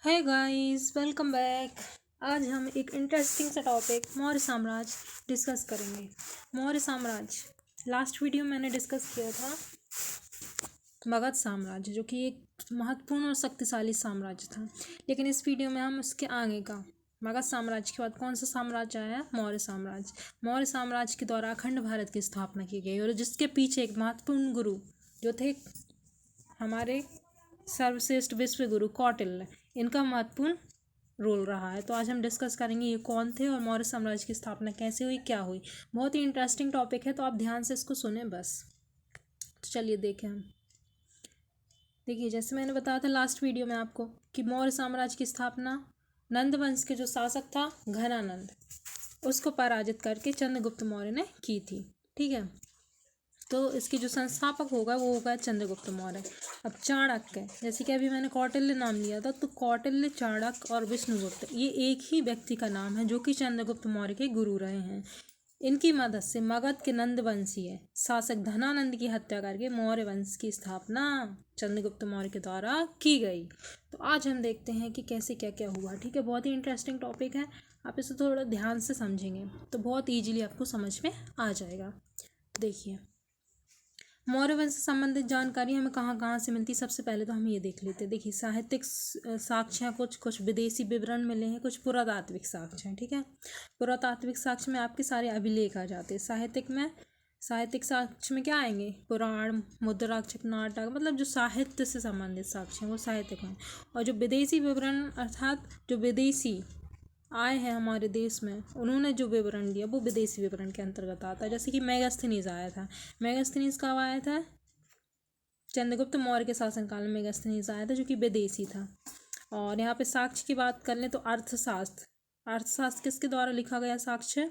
है guys, welcome back. आज हम एक इंटरेस्टिंग सा टॉपिक मौर्य साम्राज्य डिस्कस करेंगे। मौर्य साम्राज्य लास्ट वीडियो मैंने डिस्कस किया था मगध साम्राज्य, जो कि एक महत्वपूर्ण और शक्तिशाली साम्राज्य था। लेकिन इस वीडियो में हम उसके आगे का मगध साम्राज्य के बाद कौन सा साम्राज्य आया? मौर्य साम्राज्य। मौर्य साम्राज्य के द्वारा अखंड भारत की स्थापना की गई और जिसके पीछे एक महत्वपूर्ण गुरु जो थे हमारे सर्वश्रेष्ठ विश्व गुरु कौटिल्य, इनका महत्वपूर्ण रोल रहा है। तो आज हम डिस्कस करेंगे ये कौन थे और मौर्य साम्राज्य की स्थापना कैसे हुई, क्या हुई। बहुत ही इंटरेस्टिंग टॉपिक है, तो आप ध्यान से इसको सुने बस। तो चलिए देखें हम। देखिए, जैसे मैंने बताया था लास्ट वीडियो में आपको कि मौर्य साम्राज्य की स्थापना नंद वंश के जो शासक था घनानंद, उसको पराजित करके चंद्रगुप्त मौर्य ने की थी। ठीक है, तो इसके जो संस्थापक होगा वो होगा चंद्रगुप्त मौर्य। अब चाणक्य, जैसे कि अभी मैंने कौटिल्य नाम लिया था, तो कौटिल्य, चाणक्य और विष्णुगुप्त ये एक ही व्यक्ति का नाम है जो कि चंद्रगुप्त मौर्य के गुरु रहे हैं। इनकी मदद से मगध के नंद वंशीय शासक धनानंद की हत्या करके मौर्य वंश की स्थापना चंद्रगुप्त मौर्य के द्वारा की गई। तो आज हम देखते हैं कि कैसे क्या क्या हुआ। ठीक है, बहुत ही इंटरेस्टिंग टॉपिक है। आप इसे थोड़ा ध्यान से समझेंगे तो बहुत ईजिली आपको समझ में आ जाएगा। देखिए, मौर्य वंश से संबंधित जानकारी हमें कहाँ कहाँ से मिलती है। सबसे पहले तो हम ये देख लेते हैं। देखिए, साहित्यिक साक्ष्य हैं, कुछ विदेशी विवरण मिले हैं, कुछ पुरातात्विक साक्ष्य हैं। ठीक है, पुरातात्विक साक्ष्य में आपके सारे अभिलेख आ जाते हैं। साहित्यिक साक्ष्य में क्या आएंगे? पुराण, मुद्राक्षर, नाटक, मतलब जो साहित्य से संबंधित साक्ष्य हैं वो साहित्यिक हैं। और जो विदेशी विवरण अर्थात जो विदेशी आए हैं हमारे देश में, उन्होंने जो विवरण दिया वो विदेशी विवरण के अंतर्गत आता है। जैसे कि मेगास्थनीज आया था। मेगास्थनीज कब आया था? चंद्रगुप्त मौर्य के शासनकाल में मेगास्थनीज आया था, जो कि विदेशी था। और यहाँ पे साक्ष्य की बात कर लें तो अर्थशास्त्र किसके द्वारा लिखा गया साक्ष्य?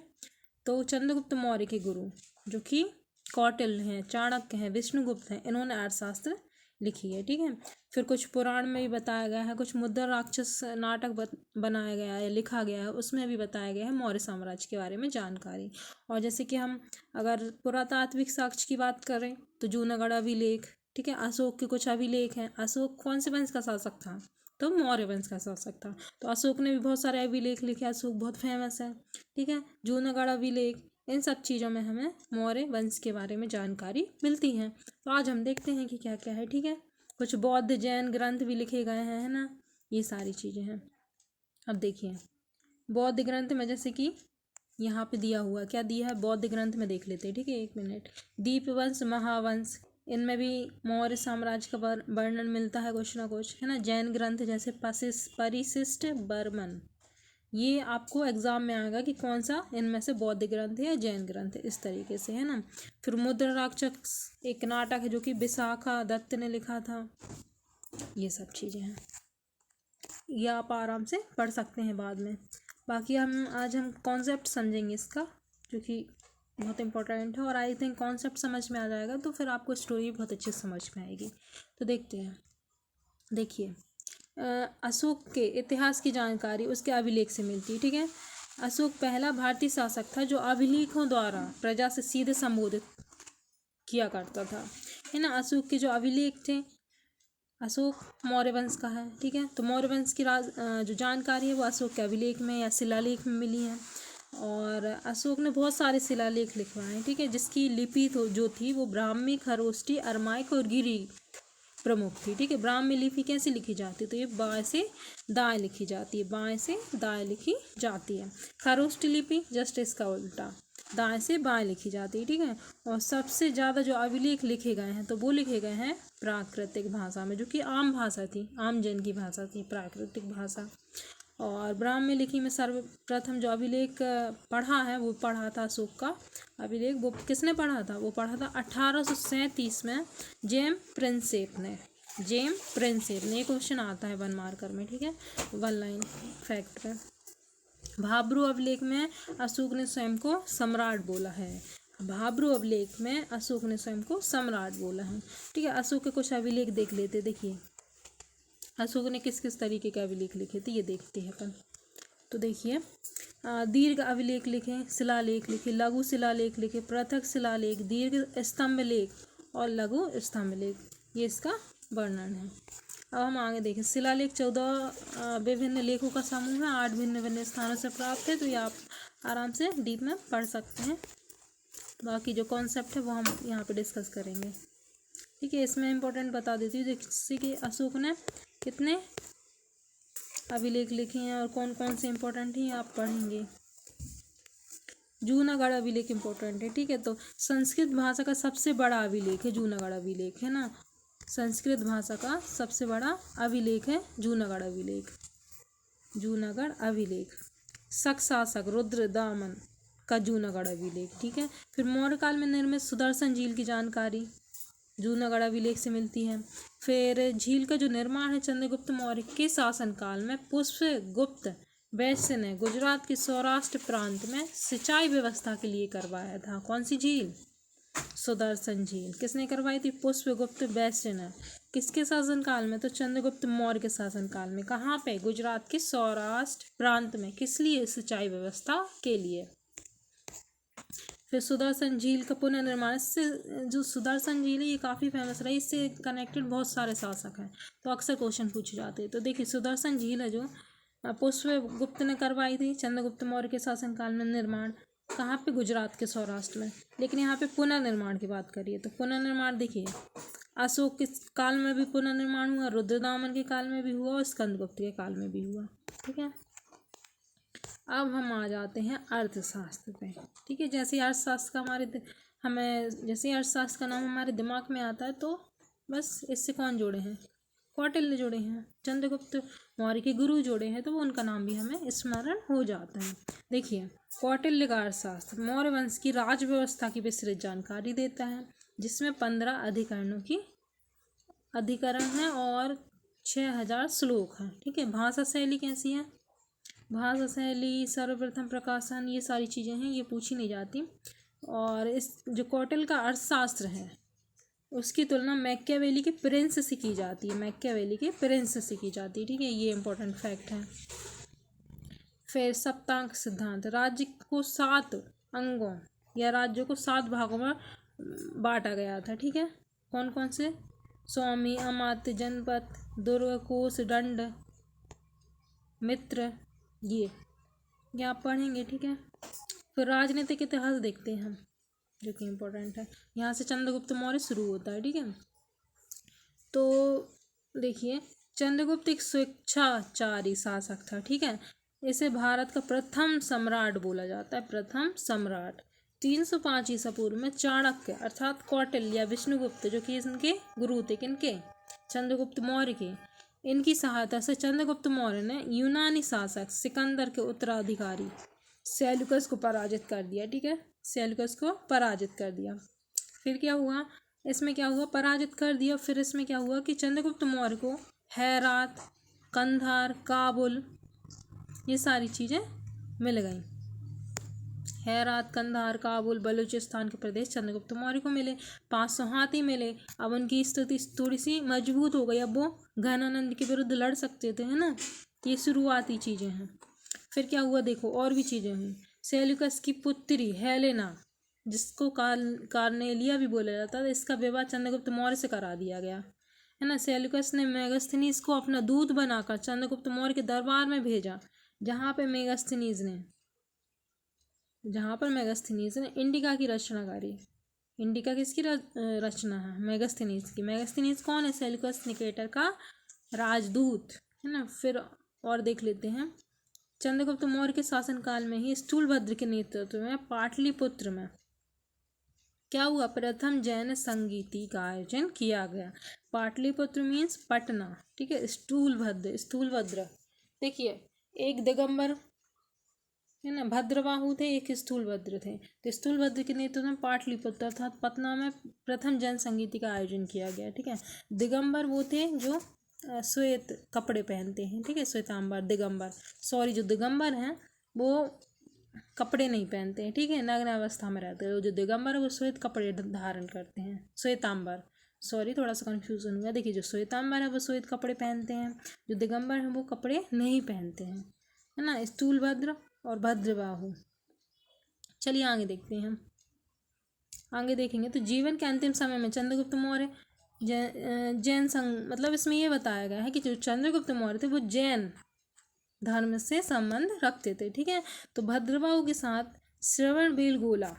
तो चंद्रगुप्त मौर्य के गुरु जो कि कौटिल्य हैं, चाणक्य हैं, विष्णुगुप्त हैं, इन्होंने अर्थशास्त्र लिखी है। ठीक है, फिर कुछ पुराण में भी बताया गया है, कुछ मुद्रा राक्षस नाटक बनाया गया है, लिखा गया है, उसमें भी बताया गया है मौर्य साम्राज्य के बारे में जानकारी। और जैसे कि हम अगर पुरातात्विक साक्ष्य की बात करें तो जूनागढ़ अभिलेख, ठीक है, अशोक के कुछ अभिलेख हैं। अशोक कौन से वंश का शासक था? तो मौर्य वंश का शासक था। तो अशोक ने भी बहुत सारे अभिलेख लिखे, अशोक बहुत फेमस है। ठीक है, जूनागढ़ अभिलेख, इन सब चीज़ों में हमें मौर्य वंश के बारे में जानकारी मिलती है। तो आज हम देखते हैं कि क्या क्या है। ठीक है, कुछ बौद्ध जैन ग्रंथ भी लिखे गए हैं, है ना, ये सारी चीज़ें हैं। अब देखिए, बौद्ध ग्रंथ में जैसे कि यहाँ पे दिया हुआ, क्या दिया है बौद्ध ग्रंथ में, देख लेते हैं। ठीक है, एक मिनट। दीपवंश, महावंश, इनमें भी मौर्य साम्राज्य का वर्णन मिलता है कुछ ना कुछ, है ना। जैन ग्रंथ जैसे परिशिष्ट बर्मन, ये आपको एग्जाम में आएगा कि कौन सा इनमें से बौद्ध ग्रंथ है या जैन ग्रंथ है, इस तरीके से, है ना। फिर मुद्रा राक्षस एक नाटक है जो कि विशाखा दत्त ने लिखा था। ये सब चीज़ें हैं, ये आप आराम से पढ़ सकते हैं बाद में। बाकी आज हम कॉन्सेप्ट समझेंगे इसका, जो कि बहुत इंपॉर्टेंट है। और आई थिंक कॉन्सेप्ट समझ में आ जाएगा तो फिर आपको स्टोरी बहुत अच्छे से समझ में आएगी। तो देखते हैं। देखिए, अशोक के इतिहास की जानकारी उसके अभिलेख से मिलती है। ठीक है, अशोक पहला भारतीय शासक था जो अभिलेखों द्वारा प्रजा से सीधे संबोधित किया करता था, है ना। अशोक के जो अभिलेख थे, अशोक मौर्य वंश का है। ठीक है, तो मौर्य वंश की जो जानकारी है वो अशोक के अभिलेख में या शिलालेख में मिली है। और अशोक ने बहुत सारे शिलालेख लिखवाए हैं। ठीक है, जिसकी लिपि जो थी वो ब्राह्मी, खरोष्टी, अरमाइक और गिरी प्रमुख थी। ठीक है, ब्राह्मी लिपि कैसे लिखी जाती है? तो ये बाएं से दाएं लिखी जाती है, बाएं से दाएं लिखी जाती है। खरोष्टी लिपि जस्ट इसका उल्टा, दाएं से बाएं लिखी जाती है। ठीक है, और सबसे ज़्यादा जो अभिलेख लिखे गए हैं तो वो लिखे गए हैं प्राकृतिक भाषा में, जो कि आम भाषा थी, आम जन की भाषा थी, प्राकृतिक भाषा। और ब्राह्मी लिपि में सर्वप्रथम जो अभिलेख पढ़ा है वो पढ़ा था अशोक का अभिलेख। वो किसने पढ़ा था? वो पढ़ा था 1837 में जेम्स प्रिंसेप ने। ये क्वेश्चन आता है 1 मार्कर में। ठीक है, 1 लाइन फैक्ट में। भाब्रू अभिलेख में अशोक ने स्वयं को सम्राट बोला है। भाब्रू अभिलेख में अशोक ने स्वयं को सम्राट बोला है। ठीक है, अशोक के कुछ अभिलेख देख लेते। देखिए, अशोक ने किस किस तरीके के अभिलेख लिखे थे ये देखते हैं अपन। तो देखिए, दीर्घ अभिलेख लिखे, शिलालेख लिखे, लघु शिलालेख लिखे, पृथक शिलालेख, दीर्घ स्तंभ लेख और लघु स्तंभ लेख, ये इसका वर्णन है। अब हम आगे देखें। शिलालेख 14 विभिन्न लेखों का समूह है, 8 भिन्न भिन्न स्थानों से प्राप्त है। तो ये आप आराम से डीप में पढ़ सकते हैं। बाकी जो कॉन्सेप्ट है वो हम यहाँ पे डिस्कस करेंगे, ठीक है। इसमें इम्पोर्टेंट बता देती हूँ, जैसे कि अशोक ने कितने अभिलेख लिखे हैं और कौन कौन से इम्पोर्टेंट हैं आप पढ़ेंगे। जूनागढ़ अभिलेख इम्पोर्टेंट है, ठीक है। तो संस्कृत भाषा का सबसे बड़ा अभिलेख है जूनागढ़ अभिलेख, है ना। संस्कृत भाषा का सबसे बड़ा अभिलेख है जूनागढ़ अभिलेख। जूनागढ़ अभिलेख। शक शासक रुद्रदामन का जूनागढ़ अभिलेख, ठीक है। फिर मौर्य काल में निर्मित सुदर्शन झील की जानकारी जूनागढ़ अभिलेख से मिलती है। फिर झील का जो निर्माण है चंद्रगुप्त मौर्य के शासनकाल में पुष्पगुप्त वैश्य ने गुजरात के सौराष्ट्र प्रांत में सिंचाई व्यवस्था के लिए करवाया था। कौन सी झील? सुदर्शन झील। किसने करवाई थी? पुष्पगुप्त वैश्य ने। किसके शासनकाल में? तो चंद्रगुप्त मौर्य के शासनकाल में। कहाँ पे? गुजरात के सौराष्ट्र प्रांत में। किस लिए? सिंचाई व्यवस्था के लिए। फिर सुदर्शन झील का पुनर्निर्माण। इससे जो सुदर्शन झील है ये काफ़ी फेमस रही, इससे कनेक्टेड बहुत सारे शासक हैं, तो अक्सर क्वेश्चन पूछे जाते हैं। तो देखिए सुदर्शन झील है जो पुष्पगुप्त ने करवाई थी चंद्रगुप्त मौर्य के शासनकाल में निर्माण। कहाँ पे? गुजरात के सौराष्ट्र में। लेकिन यहाँ पे पुनर्निर्माण की बात करिए तो पुनर्निर्माण देखिए अशोक के काल में भी पुनर्निर्माण हुआ, रुद्रदामन के काल में भी हुआ और स्कंदगुप्त के काल में भी हुआ, ठीक है। अब हम आ जाते हैं अर्थशास्त्र पे, ठीक है। जैसे अर्थशास्त्र का जैसे अर्थशास्त्र का नाम हमारे दिमाग में आता है तो बस इससे कौन जोड़े हैं? कौटिल्य जोड़े हैं, चंद्रगुप्त मौर्य के गुरु जोड़े हैं, तो वो उनका नाम भी हमें स्मरण हो जाता है। देखिए कौटिल्य का अर्थशास्त्र मौर्य वंश की राज व्यवस्था की विस्तृत जानकारी देता है, जिसमें 15 अधिकरण हैं और 6000 श्लोक हैं, ठीक है। भाषा शैली कैसी है? भाषा शैली, सर्वप्रथम प्रकाशन, ये सारी चीज़ें हैं, ये पूछी नहीं जाती। और इस जो कौटिल्य का अर्थशास्त्र है उसकी तुलना मैकियावेली के प्रिंस से की जाती है, मैकियावेली के प्रिंस से की जाती है, ठीक है। ये इंपॉर्टेंट फैक्ट है। फिर सप्तांक सिद्धांत, राज्य को 7 अंगों या राज्यों को 7 भागों में बांटा गया था, ठीक है। कौन कौन से? स्वामी, अमात्य, जनपद, दुर्ग, कोष, दंड, मित्र, ये आप पढ़ेंगे, ठीक है। फिर राजनीतिक इतिहास देखते हैं हम, जो कि इम्पोर्टेंट है। यहाँ से चंद्रगुप्त मौर्य शुरू होता है, ठीक है। तो देखिए चंद्रगुप्त एक स्वेच्छाचारी शासक था, ठीक है। इसे भारत का प्रथम सम्राट बोला जाता है, प्रथम सम्राट। 305 ईसा पूर्व में चाणक्य अर्थात कौटिल्य या विष्णुगुप्त, जो कि इनके गुरु थे, किनके? चंद्रगुप्त मौर्य के। इनकी सहायता से चंद्रगुप्त मौर्य ने यूनानी शासक सिकंदर के उत्तराधिकारी सेल्यूकस को पराजित कर दिया, ठीक है। सेल्यूकस को पराजित कर दिया। फिर क्या हुआ? इसमें क्या हुआ? पराजित कर दिया। फिर इसमें क्या हुआ कि चंद्रगुप्त मौर्य को हेरात, कंधार, काबुल, ये सारी चीज़ें मिल गई। हेरात, कंधार, काबुल, बलूचिस्तान के प्रदेश चंद्रगुप्त मौर्य को मिले। 500 हाथी मिले। अब उनकी स्थिति थोड़ी सी मजबूत हो गई, अब वो घनानंद के विरुद्ध लड़ सकते थे, है ना। ये शुरुआती चीज़ें हैं। फिर क्या हुआ? देखो और भी चीज़ें हुई। सेल्यूकस की पुत्री हेलेना, जिसको कार्नेलिया भी बोला जाता था, इसका विवाह चंद्रगुप्त मौर्य से करा दिया गया, है ना। सेल्यूकस ने मेगास्थनीज को अपना दूत बनाकर चंद्रगुप्त मौर्य के दरबार में भेजा, जहाँ पर मेगास्थनीज ने इंडिका की रचना करी। इंडिका किसकी रचना है? मेगास्थनीज की। मेगास्थनीज कौन है? सेल्यूकस निकेटर का राजदूत, है ना। फिर और देख लेते हैं। चंद्रगुप्त मौर्य के शासनकाल में ही स्थूलभद्र के नेतृत्व में पाटलिपुत्र में क्या हुआ? प्रथम जैन संगीति का आयोजन किया गया। पाटलिपुत्र मीन्स पटना, ठीक है। स्थूलभद्र देखिए एक दिगंबर, है ना, भद्रबाहु थे, एक स्थूलभद्र थे। तो स्थूलभद्र के नेतृत्व में पाटलिपुत्र अर्थात पटना में प्रथम जैन संगीति का आयोजन किया गया, ठीक है। दिगंबर वो थे जो श्वेत कपड़े पहनते हैं, ठीक है। श्वेतांबर, दिगंबर, सॉरी, जो दिगंबर हैं वो कपड़े नहीं पहनते हैं, ठीक है, नग्न अवस्था में रहते हैं। जो दिगंबर है वो श्वेत कपड़े धारण करते हैं, श्वेतांबर, सॉरी थोड़ा सा कन्फ्यूजन हुआ। देखिए जो श्वेतांबर है वो श्वेत कपड़े पहनते हैं, जो दिगंबर है वो कपड़े नहीं पहनते हैं, है ना। स्थूलभद्र और भद्रबाहु। चलिए आगे देखते हैं हम। आगे देखेंगे तो जीवन के अंतिम समय में चंद्रगुप्त मौर्य जैन संघ, मतलब इसमें ये बताया गया है कि जो चंद्रगुप्त मौर्य थे वो जैन धर्म से संबंध रखते थे। ठीक है, तो भद्रबाहु के साथ श्रवणबेलगोला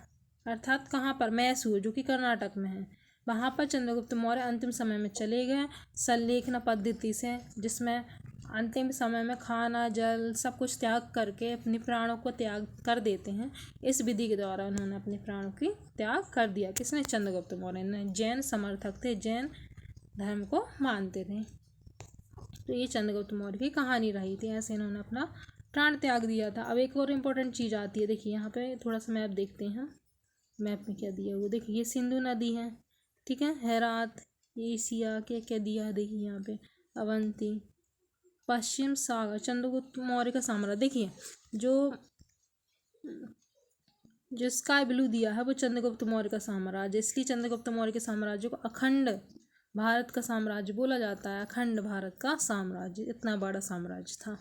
अर्थात कहाँ पर, मैसूर, जो कि कर्नाटक में है, वहाँ पर चंद्रगुप्त मौर्य अंतिम समय में चले गए संलेखन पद्धति से, जिसमें अंतिम समय में खाना जल सब कुछ त्याग करके अपने प्राणों को त्याग कर देते हैं। इस विधि के द्वारा उन्होंने अपने प्राणों की त्याग कर दिया। किसने? चंद्रगुप्त मौर्य ने। जैन समर्थक थे, जैन धर्म को मानते थे। तो ये चंद्रगुप्त मौर्य की कहानी रही थी, ऐसे इन्होंने अपना प्राण त्याग दिया था। अब एक और इम्पोर्टेंट चीज़ आती है, देखिए यहाँ पे थोड़ा सा मैप देखते हैं हम। मैप में क्या दिया हुआ, देखिए ये सिंधु नदी है, ठीक है, हेरात, एशिया के क्या दिया है, देखिए यहाँ पे अवंती, पश्चिम सागर, चंद्रगुप्त मौर्य का साम्राज्य। देखिए जो स्काई ब्लू दिया है वो चंद्रगुप्त मौर्य का साम्राज्य, इसलिए चंद्रगुप्त मौर्य के साम्राज्य को अखंड भारत का साम्राज्य बोला जाता है। अखंड भारत का साम्राज्य, इतना बड़ा साम्राज्य था।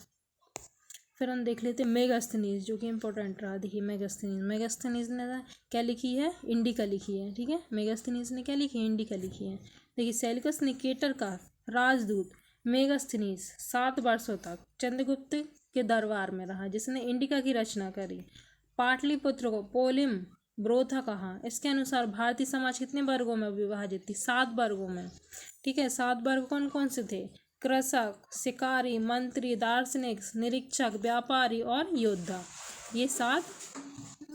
फिर हम देख लेते हैं मेगास्थनीज, जो कि इम्पोर्टेंट रहा। देखिए मेगास्थनीज ने क्या लिखी है, इंडिका लिखी है। ठीक है, मेगास्थनीज ने क्या लिखी है, इंडिका लिखी है। देखिए सेल्यूकस निकेटर का राजदूत मेगास्थनीज 7 वर्षों तक चंद्रगुप्त के दरबार में रहा, जिसने इंडिका की रचना करी। पाटलिपुत्र को पोलिम ब्रोथा कहा। इसके अनुसार भारतीय समाज कितने वर्गों में विभाजित थी, 7 वर्गों में। ठीक है, 7 वर्ग कौन कौन से थे, कृषक, शिकारी, मंत्री, दार्शनिक, निरीक्षक, व्यापारी और योद्धा, ये 7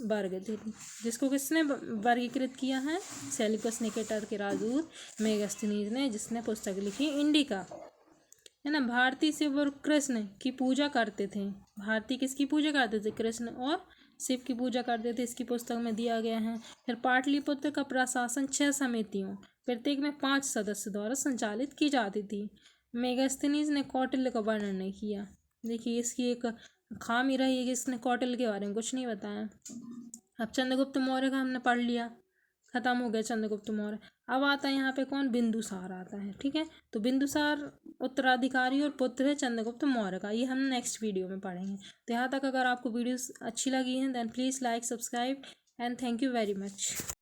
वर्ग थे। जिसको किसने वर्गीकृत किया है, सेल्यूकस निकेटर के राजदूत मेगास्थनीज ने, जिसने पुस्तक लिखी इंडिका, है ना। भारतीय शिव और कृष्ण की पूजा करते थे। भारतीय किसकी पूजा करते थे, कृष्ण और शिव की पूजा करते थे, इसकी पुस्तक में दिया गया है। फिर पाटलिपुत्र का प्रशासन 6 समितियों, प्रत्येक में 5 सदस्य द्वारा संचालित की जाती थी। मेगास्थनीज ने कौटिल्य का वर्णन नहीं किया। देखिए इसकी एक खामी रही है कि इसने कौटिल्य के बारे में कुछ नहीं बताया। अब चंद्रगुप्त मौर्य का हमने पढ़ लिया, खत्म हो गया चंद्रगुप्त मौर्य। अब आता है यहाँ पे कौन, बिंदुसार आता है। ठीक है, तो बिंदुसार उत्तराधिकारी और पुत्र है चंद्रगुप्त मौर्य का, ये हम नेक्स्ट वीडियो में पढ़ेंगे। तो यहाँ तक अगर आपको वीडियोस अच्छी लगी हैं then please like, subscribe and thank you very much.